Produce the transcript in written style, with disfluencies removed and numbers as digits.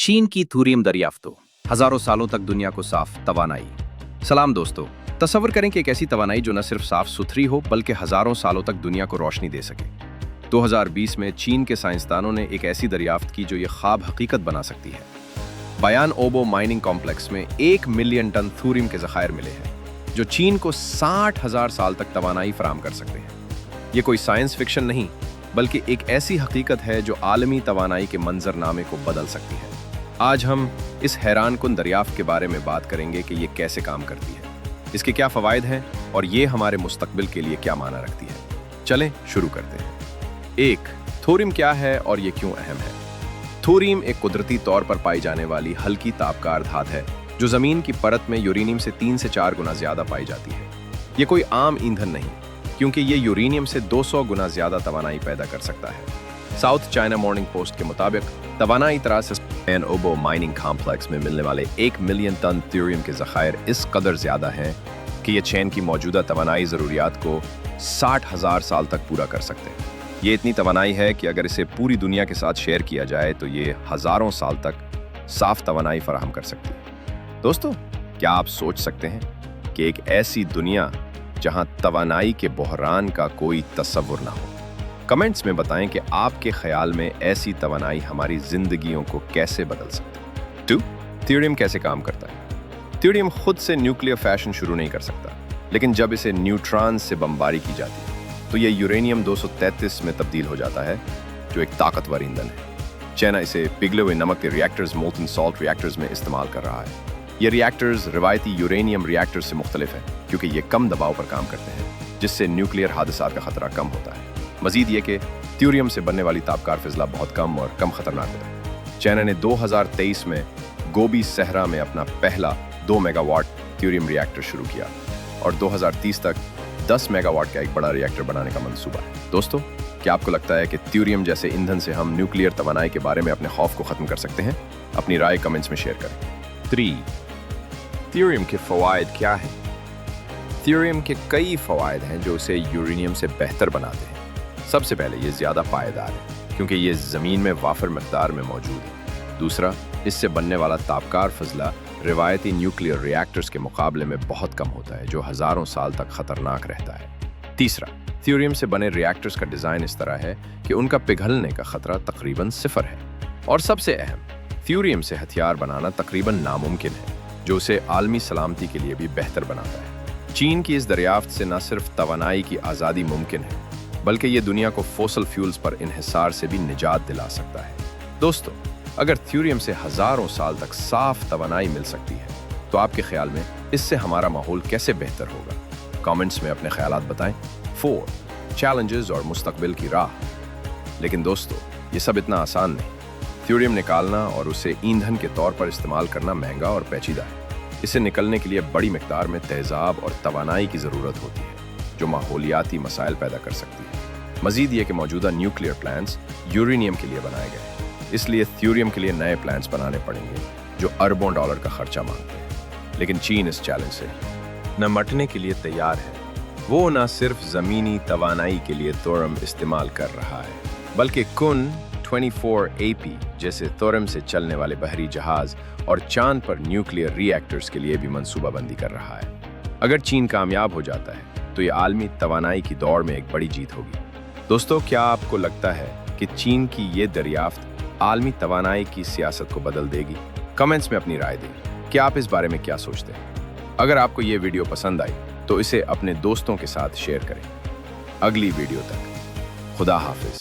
चीन की थूरियम दरियाफ्तों हजारों सालों तक दुनिया को साफ तवानाई। सलाम दोस्तों, तसव्वुर करें कि एक ऐसी तवानाई जो न सिर्फ साफ सुथरी हो बल्कि हजारों सालों तक दुनिया को रोशनी दे सके। 2020 में चीन के साइंसदानों ने एक ऐसी दरियाफ्त की जो ये ख्वाब हकीकत बना सकती है। बयान ओबो माइनिंग कॉम्प्लेक्स में 1 मिलियन टन थूरियम के ज़खायर मिले हैं जो चीन को 60,000 साल तक तवानाई फराहम कर सकते हैं। ये कोई साइंस फिक्शन नहीं बल्कि एक ऐसी हकीकत है जो आलमी तवानाई के मंजरनामे को बदल सकती है। आज हम इस हैरान कुन दरियाफ्त के बारे में बात करेंगे कि ये कैसे काम करती है, इसके क्या फ़वाइद हैं और ये हमारे मुस्तकबिल के लिए क्या माना रखती है। चलें शुरू करते हैं। 1. थोरियम क्या है और ये क्यों अहम है? थोरियम एक कुदरती तौर पर पाई जाने वाली हल्की तापकार धात है जो ज़मीन की परत में यूरेनियम से 3 से 4 गुना ज़्यादा पाई जाती है। ये कोई आम ईंधन नहीं क्योंकि ये यूरेनियम से 200 गुना ज़्यादा तवानाई पैदा कर सकता है। साउथ चाइना मॉर्निंग पोस्ट के मुताबिक तवानाई तरास बयान ओबो माइनिंग कॉम्प्लेक्स में मिलने वाले 1 मिलियन टन थोरियम के ज़खायर इस कदर ज़्यादा हैं कि ये चीन की मौजूदा तवानाई ज़रूरियात को 60,000 साल तक पूरा कर सकते हैं। ये इतनी तवानाई है कि अगर इसे पूरी दुनिया के साथ शेयर किया जाए तो ये हज़ारों साल तक साफ तवानाई फराहम कर सकती है। दोस्तों, क्या आप सोच सकते हैं कि एक ऐसी दुनिया जहां तवानाई के बहरान का कोई तसव्वुर ना हो? कमेंट्स में बताएं कि आपके ख्याल में ऐसी तवानाई हमारी जिंदगियों को कैसे बदल सकती है। 2. थोरियम कैसे काम करता है? थोरियम खुद से न्यूक्लियर फैशन शुरू नहीं कर सकता, लेकिन जब इसे न्यूट्रॉन से बमबारी की जाती है तो ये यूरेनियम 233 में तब्दील हो जाता है जो एक ताकतवर ईंधन है। चाइना इसे पिघले हुए नमक के रिएक्टर्स मोल्टन सॉल्ट रिएक्टर्स में इस्तेमाल कर रहा है। ये रिएक्टर्स रिवायती यूरेनियम रिएक्टर्स से मुख्तलिफ है क्योंकि ये कम दबाव पर काम करते हैं जिससे न्यूक्लियर हादसात का खतरा कम होता है। मजीद ये कि थोरियम से बनने वाली तापकार फिजला बहुत कम और कम खतरनाक होता है। चाइना ने 2023 में गोबी सहरा में अपना पहला 2 मेगावाट थोरियम रिएक्टर शुरू किया और 2030 तक 10 मेगावाट का एक बड़ा रिएक्टर बनाने का मंसूबा है। दोस्तों, क्या आपको लगता है कि थोरियम जैसे ईंधन से हम न्यूक्लियर तवानाई के बारे में अपने खौफ को ख़त्म कर सकते हैं? अपनी राय कमेंट्स में शेयर करें। 3. थोरियम के फ़वाइद क्या हैं? थोरियम के कई फ़वाइद हैं जो इसे यूरेनियम से बेहतर बनाते हैं। सबसे पहले ये ज़्यादा पायेदार है क्योंकि ये ज़मीन में वाफर मकदार में मौजूद है। दूसरा, इससे बनने वाला तापकार फजला रिवायती न्यूक्लियर रिएक्टर्स के मुकाबले में बहुत कम होता है जो हज़ारों साल तक ख़तरनाक रहता है। तीसरा, थोरियम से बने रिएक्टर्स का डिज़ाइन इस तरह है कि उनका पिघलने का ख़तरा तकरीबन 0 है। और सबसे अहम, थोरियम से हथियार बनाना तकरीबन नामुमकिन है जो उसे आलमी सलामती के लिए भी बेहतर बनाता है। चीन की इस दरियाफ्त से न सिर्फ तवानाई की आज़ादी मुमकिन है बल्कि ये दुनिया को फोसल फ्यूल्स पर इन्हिसार से भी निजात दिला सकता है। दोस्तों, अगर थोरियम से हज़ारों साल तक साफ तवानाई मिल सकती है तो आपके ख्याल में इससे हमारा माहौल कैसे बेहतर होगा? कमेंट्स में अपने ख्यालात बताएं। 4. चैलेंजेस और मुस्तकबिल की राह। लेकिन दोस्तों, ये सब इतना आसान नहीं। थोरियम निकालना और उसे ईंधन के तौर पर इस्तेमाल करना महंगा और पेचीदा है। इसे निकलने के लिए बड़ी मिकदार में तेज़ाब और तवानाई की ज़रूरत होती है जो माहौलियाती मसाइल पैदा कर सकती है। मजीद ये कि मौजूदा न्यूक्लियर प्लांट्स यूरेनियम के लिए बनाए गए हैं, इसलिए थोरियम के लिए नए प्लांट्स बनाने पड़ेंगे जो अरबों डॉलर का खर्चा मांगते हैं। लेकिन चीन इस चैलेंज से निपटने के लिए तैयार है। वो न सिर्फ ज़मीनी तवानाई के लिए थोरियम इस्तेमाल कर रहा है बल्कि कुन 24AP जैसे थोरियम से चलने वाले बहरी जहाज और चांद पर न्यूक्लियर रिएक्टर्स के लिए भी मंसूबाबंदी कर रहा है। अगर चीन कामयाब हो जाता है तो ये आलमी तवानाई की दौड़ में एक बड़ी जीत होगी। दोस्तों, क्या आपको लगता है कि चीन की ये दरियाफ्त आलमी तवानाई की सियासत को बदल देगी? कमेंट्स में अपनी राय दें कि आप इस बारे में क्या सोचते हैं। अगर आपको ये वीडियो पसंद आई तो इसे अपने दोस्तों के साथ शेयर करें। अगली वीडियो तक खुदा हाफिज।